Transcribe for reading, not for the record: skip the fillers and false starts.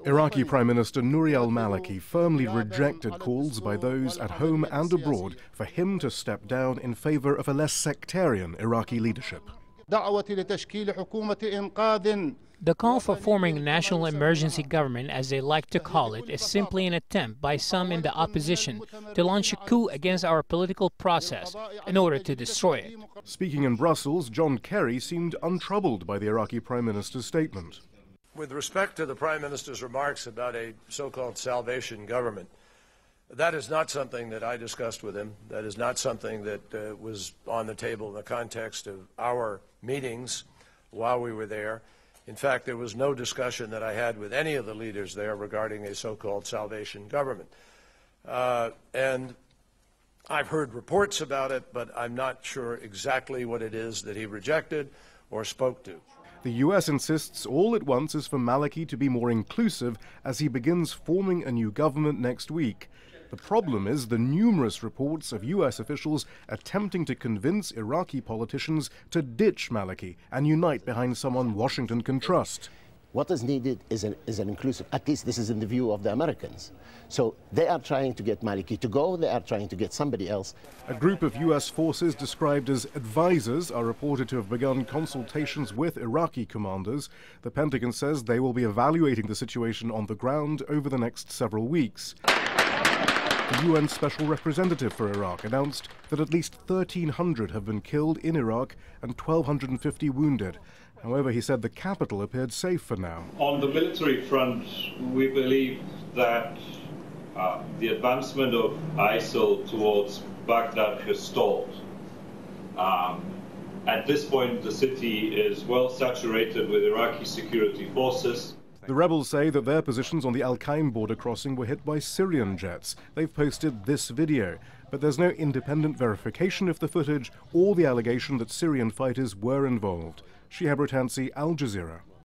Iraqi Prime Minister al-Maliki firmly rejected calls by those at home and abroad for him to step down in favor of a less sectarian Iraqi leadership. The call for forming a national emergency government, as they like to call it, is simply an attempt by some in the opposition to launch a coup against our political process in order to destroy it. Speaking in Brussels, John Kerry seemed untroubled by the Iraqi Prime Minister's statement. With respect to the Prime Minister's remarks about a so-called salvation government, that is not something that I discussed with him. That is not something that was on the table in the context of our meetings while we were there. In fact, there was no discussion that I had with any of the leaders there regarding a so-called salvation government. And I've heard reports about it, but I'm not sure exactly what it is that he rejected or spoke to. The U.S. insists all it wants is for Maliki to be more inclusive as he begins forming a new government next week. The problem is the numerous reports of U.S. officials attempting to convince Iraqi politicians to ditch Maliki and unite behind someone Washington can trust. What is needed is an inclusive, at least this is in the view of the Americans. So they are trying to get Maliki to go, they are trying to get somebody else. A group of U.S. forces described as advisors are reported to have begun consultations with Iraqi commanders. The Pentagon says they will be evaluating the situation on the ground over the next several weeks. The UN Special Representative for Iraq announced that at least 1,300 have been killed in Iraq and 1,250 wounded. However, he said the capital appeared safe for now. On the military front, we believe that the advancement of ISIL towards Baghdad has stalled. At this point, the city is well saturated with Iraqi security forces. The rebels say that their positions on the Al-Qaim border crossing were hit by Syrian jets. They've posted this video, but there's no independent verification of the footage or the allegation that Syrian fighters were involved. Shihab Ratansi, Al Jazeera.